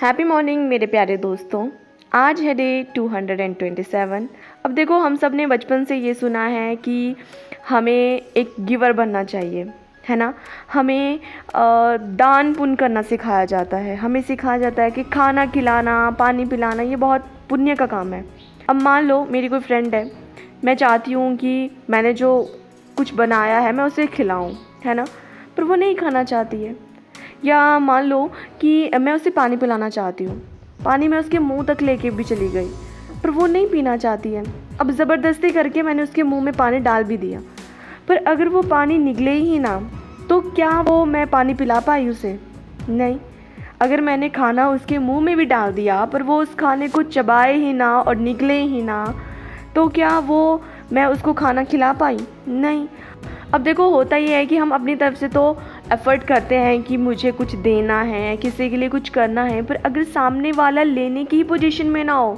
Happy morning मेरे प्यारे दोस्तों। आज है डे 227। अब देखो, हम सब ने बचपन से ये सुना है कि हमें एक गिवर बनना चाहिए, है ना। हमें दान पुण्य करना सिखाया जाता है। हमें सिखाया जाता है कि खाना खिलाना, पानी पिलाना ये बहुत पुण्य का काम है। अब मान लो मेरी कोई फ्रेंड है, मैं चाहती हूँ कि मैंने जो कुछ बनाया है मैं उसे खिलाऊँ, है ना, पर वो नहीं खाना चाहती है। या मान लो कि मैं उसे पानी पिलाना चाहती हूँ, पानी मैं उसके मुंह तक लेके भी चली गई, पर वो नहीं पीना चाहती है। अब ज़बरदस्ती करके मैंने उसके मुंह में पानी डाल भी दिया, पर अगर वो पानी निकले ही ना तो क्या वो मैं पानी पिला पाई उसे? नहीं। अगर मैंने खाना उसके मुंह में भी डाल दिया पर वो उस खाने को चबाए ही ना और निकले ही ना, तो क्या वो मैं उसको खाना खिला पाई? नहीं। अब देखो, होता ये है कि हम अपनी तरफ से तो एफ़र्ट करते हैं कि मुझे कुछ देना है, किसी के लिए कुछ करना है, पर अगर सामने वाला लेने की ही पोजीशन में ना हो,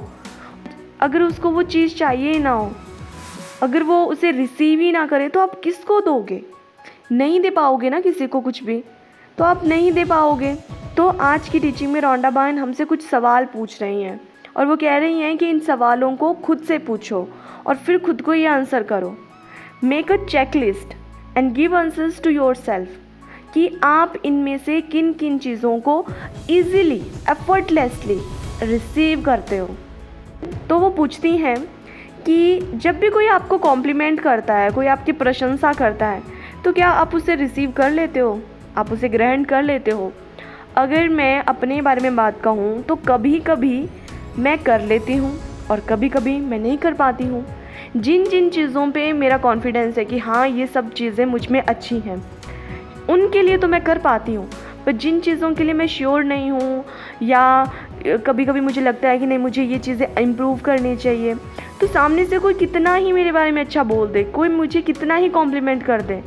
अगर उसको वो चीज़ चाहिए ही ना हो, अगर वो उसे रिसीव ही ना करे, तो आप किसको दोगे? नहीं दे पाओगे ना किसी को कुछ भी, तो आप नहीं दे पाओगे। तो आज की टीचिंग में रॉन्डा बहन हमसे कुछ सवाल पूछ रही हैं और वो कह रही हैं कि इन सवालों को खुद से पूछो और फिर खुद को ये आंसर करो। Make a check list and give answers to yourself कि आप इनमें से किन किन चीज़ों को ईज़िली, एफर्टलेसली रिसीव करते हो। तो वो पूछती हैं कि जब भी कोई आपको कॉम्प्लीमेंट करता है, कोई आपकी प्रशंसा करता है, तो क्या आप उसे रिसीव कर लेते हो? आप उसे ग्रहण कर लेते हो? अगर मैं अपने बारे में बात कहूँ तो कभी कभी मैं कर लेती हूँ और कभी कभी मैं नहीं कर पाती हूँ। जिन जिन चीज़ों पे मेरा कॉन्फिडेंस है कि हाँ ये सब चीज़ें मुझ में अच्छी हैं, उनके लिए तो मैं कर पाती हूँ, पर जिन चीज़ों के लिए मैं श्योर नहीं हूँ या कभी कभी मुझे लगता है कि नहीं मुझे ये चीज़ें इम्प्रूव करनी चाहिए, तो सामने से कोई कितना ही मेरे बारे में अच्छा बोल दे, कोई मुझे कितना ही कॉम्प्लीमेंट कर दे,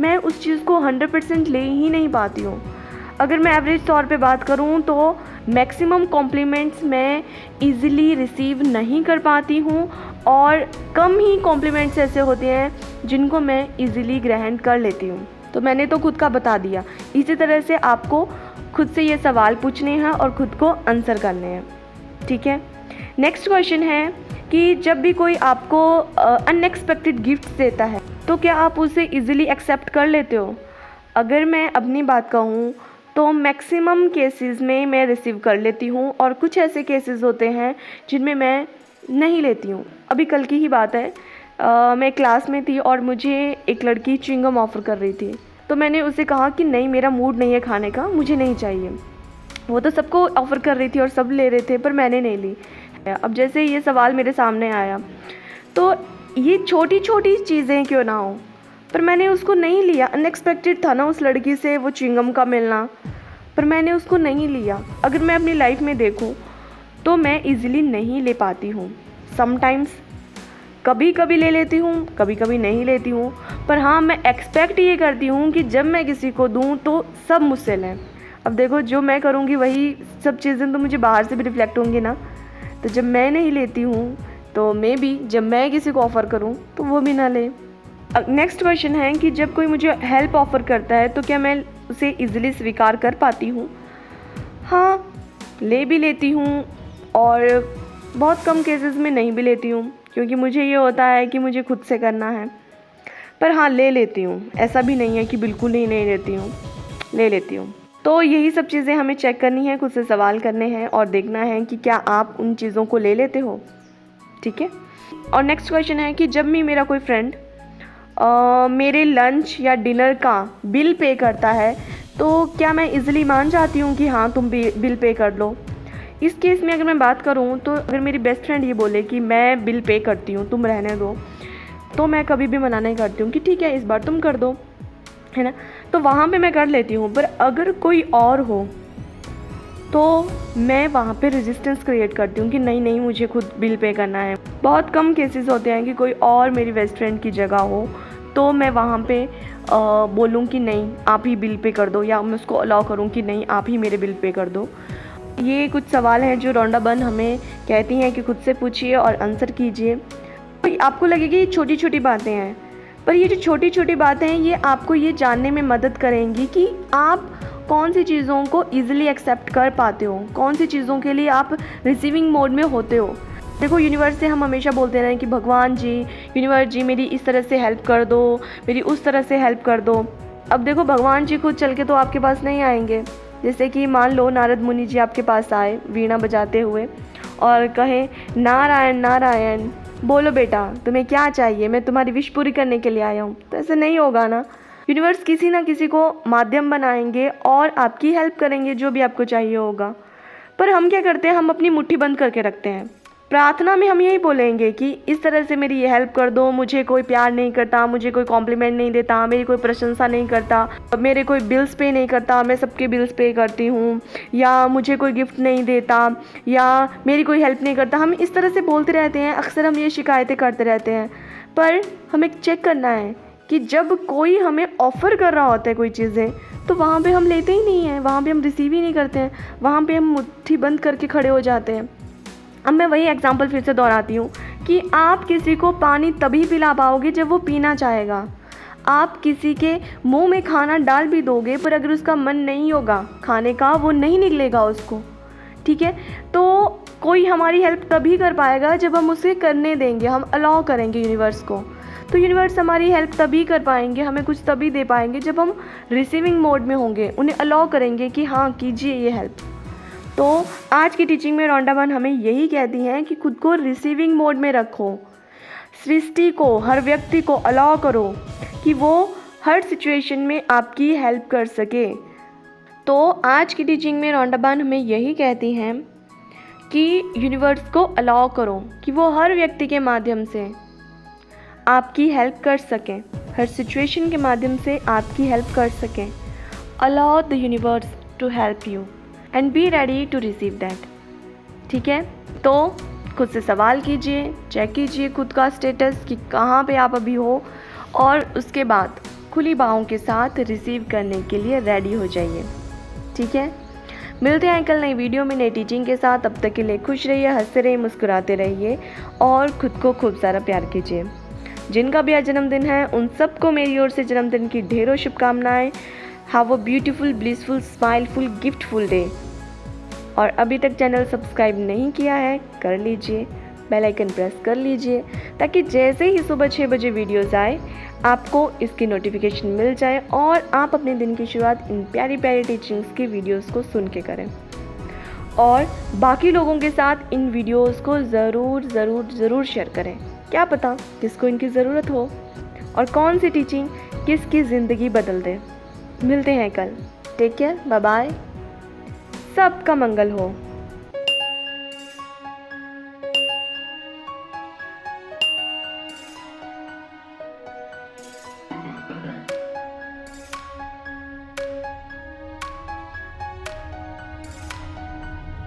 मैं उस चीज़ को 100% ले ही नहीं पाती हूँ। अगर मैं एवरेज तौर पे बात करूँ तो मैक्सिमम कॉम्प्लीमेंट्स मैं इजीली रिसीव नहीं कर पाती हूँ और कम ही कॉम्प्लीमेंट्स ऐसे होते हैं जिनको मैं इजीली ग्रहण कर लेती हूँ। तो मैंने तो खुद का बता दिया। इसी तरह से आपको खुद से ये सवाल पूछने हैं और खुद को आंसर करने हैं, ठीक है। नेक्स्ट क्वेश्चन है कि जब भी कोई आपको अनएक्सपेक्टेड गिफ्ट देता है तो क्या आप उसे इजीली एक्सेप्ट कर लेते हो? अगर मैं अपनी बात कहूँ तो मैक्सिमम केसेस में मैं रिसीव कर लेती हूँ और कुछ ऐसे केसेस होते हैं जिनमें मैं नहीं लेती हूँ। अभी कल की ही बात है, मैं क्लास में थी और मुझे एक लड़की च्युइंगम ऑफ़र कर रही थी, तो मैंने उसे कहा कि नहीं मेरा मूड नहीं है खाने का, मुझे नहीं चाहिए। वो तो सबको ऑफ़र कर रही थी और सब ले रहे थे, पर मैंने नहीं ली। अब जैसे ये सवाल मेरे सामने आया, तो ये छोटी छोटी चीज़ें क्यों ना हो, पर मैंने उसको नहीं लिया। अनएक्सपेक्टेड था ना उस लड़की से वो च्युइंगम का मिलना, पर मैंने उसको नहीं लिया। अगर मैं अपनी लाइफ में देखूं तो मैं इजीली नहीं ले पाती हूँ। समटाइम्स कभी कभी ले लेती हूँ, कभी कभी नहीं लेती हूँ, पर हाँ मैं एक्सपेक्ट ये करती हूँ कि जब मैं किसी को दूँ तो सब मुझसे लें। अब देखो, जो मैं करूँगी वही सब चीज़ें तो मुझे बाहर से भी रिफ्लेक्ट होंगी ना। तो जब मैं नहीं लेती हूँ तो मे बी जब मैं किसी को ऑफ़र करूँ तो वो भी ना ले। नेक्स्ट क्वेश्चन है कि जब कोई मुझे हेल्प ऑफ़र करता है तो क्या मैं उसे इजीली स्वीकार कर पाती हूँ? हाँ, ले भी लेती हूँ और बहुत कम केसेस में नहीं भी लेती हूँ, क्योंकि मुझे ये होता है कि मुझे खुद से करना है। पर हाँ, ले लेती हूँ, ऐसा भी नहीं है कि बिल्कुल ही नहीं लेती हूँ, ले लेती हूँ। तो यही सब चीज़ें हमें चेक करनी है, खुद से सवाल करने हैं और देखना है कि क्या आप उन चीज़ों को ले लेते हो, ठीक है। और नेक्स्ट क्वेश्चन है कि जब भी मेरा कोई फ्रेंड मेरे लंच या डिनर का बिल पे करता है तो क्या मैं इजीली मान जाती हूँ कि हाँ तुम बिल पे कर लो? इस केस में अगर मैं बात करूँ तो अगर मेरी बेस्ट फ्रेंड ये बोले कि मैं बिल पे करती हूँ तुम रहने दो, तो मैं कभी भी मना नहीं करती हूँ कि ठीक है इस बार तुम कर दो, है ना। तो वहाँ पे मैं कर लेती हूँ, पर अगर कोई और हो तो मैं वहाँ पे रेजिस्टेंस क्रिएट करती हूँ कि नहीं नहीं मुझे खुद बिल पे करना है। बहुत कम केसेस होते हैं कि कोई और मेरी बेस्ट फ्रेंड की जगह हो तो मैं वहाँ पे बोलूँ कि नहीं आप ही बिल पे कर दो, या मैं उसको अलाउ करूँ कि नहीं आप ही मेरे बिल पे कर दो। ये कुछ सवाल हैं जो रॉन्डा बहन हमें कहती हैं कि खुद से पूछिए और आंसर कीजिए। तो आपको लगेगी ये छोटी छोटी बातें हैं, पर ये जो छोटी छोटी बातें हैं ये आपको ये जानने में मदद करेंगी कि आप कौन सी चीज़ों को ईज़िली एक्सेप्ट कर पाते हो, कौन सी चीज़ों के लिए आप रिसीविंग मोड में होते हो। देखो यूनिवर्स से हम हमेशा बोलते रहें कि भगवान जी, यूनिवर्स जी मेरी इस तरह से हेल्प कर दो, मेरी उस तरह से हेल्प कर दो। अब देखो भगवान जी खुद चल के तो आपके पास नहीं आएंगे। जैसे कि मान लो नारद मुनि जी आपके पास आए वीणा बजाते हुए और कहें नारायण नारायण, बोलो बेटा तुम्हें क्या चाहिए, मैं तुम्हारी विश पूरी करने के लिए आया हूँ। तो ऐसे नहीं होगा ना। यूनिवर्स किसी ना किसी को माध्यम बनाएंगे और आपकी हेल्प करेंगे जो भी आपको चाहिए होगा। पर हम क्या करते हैं, हम अपनी मुट्ठी बंद करके रखते हैं। प्रार्थना में हम यही बोलेंगे कि इस तरह से मेरी ये हेल्प कर दो, मुझे कोई प्यार नहीं करता, मुझे कोई कॉम्प्लीमेंट नहीं देता, मेरी कोई प्रशंसा नहीं करता, मेरे कोई बिल्स पे नहीं करता, मैं सबके बिल्स पे करती हूँ, या मुझे कोई गिफ्ट नहीं देता, या मेरी कोई हेल्प नहीं करता। हम इस तरह से बोलते रहते हैं, अक्सर हम ये शिकायतें करते रहते हैं। पर हमें चेक करना है कि जब कोई हमें ऑफ़र कर रहा होता है कोई चीज़ें, तो वहाँ पे हम लेते ही नहीं हैं, वहाँ पे हम रिसीव ही नहीं करते हैं, वहाँ पे हम मुट्ठी बंद करके खड़े हो जाते हैं। अब मैं वही एग्जांपल फिर से दोहराती हूँ कि आप किसी को पानी तभी पिला पाओगे जब वो पीना चाहेगा। आप किसी के मुंह में खाना डाल भी दोगे, पर अगर उसका मन नहीं होगा खाने का, वो नहीं निकलेगा उसको, ठीक है। तो कोई हमारी हेल्प तभी कर पाएगा जब हम उसे करने देंगे, हम अलाउ करेंगे यूनिवर्स को। तो यूनिवर्स हमारी हेल्प तभी कर पाएंगे, हमें कुछ तभी दे पाएंगे जब हम रिसीविंग मोड में होंगे, उन्हें अलाउ करेंगे कि हाँ कीजिए ये हेल्प। तो आज की टीचिंग में रॉन्डा वन हमें यही कहती हैं कि खुद को रिसीविंग मोड में रखो। सृष्टि को, हर व्यक्ति को अलाउ करो कि वो हर सिचुएशन में आपकी हेल्प कर सके। तो आज की टीचिंग में रॉन्डा वन हमें यही कहती हैं कि यूनिवर्स को अलाउ करो कि वो हर व्यक्ति के माध्यम से आपकी हेल्प कर सकें, हर सिचुएशन के माध्यम से आपकी हेल्प कर सकें। Allow the universe to help you and be ready to receive that. ठीक है, तो खुद से सवाल कीजिए, चेक कीजिए खुद का स्टेटस कि कहाँ पे आप अभी हो, और उसके बाद खुली बाहों के साथ रिसीव करने के लिए रेडी हो जाइए। ठीक है, मिलते हैं कल नई वीडियो में नई टीचिंग के साथ। तब तक के लिए खुश रहिए, हंसते रहिए, मुस्कुराते रहिए और खुद को खूब सारा प्यार कीजिए। जिनका भी आज जन्मदिन है उन सबको मेरी ओर से जन्मदिन की ढेरों शुभकामनाएं। Have a beautiful, blissful, smileful, giftful day. और अभी तक चैनल सब्सक्राइब नहीं किया है कर लीजिए, बेल आइकन प्रेस कर लीजिए, ताकि जैसे ही सुबह 6 बजे वीडियोस आए आपको इसकी नोटिफिकेशन मिल जाए और आप अपने दिन की शुरुआत इन प्यारी प्यारी टीचिंग्स की वीडियोस को सुन के करें। और बाकी लोगों के साथ इन वीडियोस को ज़रूर ज़रूर ज़रूर शेयर करें। क्या पता किसको इनकी ज़रूरत हो और कौन सी टीचिंग किसकी ज़िंदगी बदल दे। मिलते हैं कल। टेक केयर, बाय बाय, सबका मंगल हो।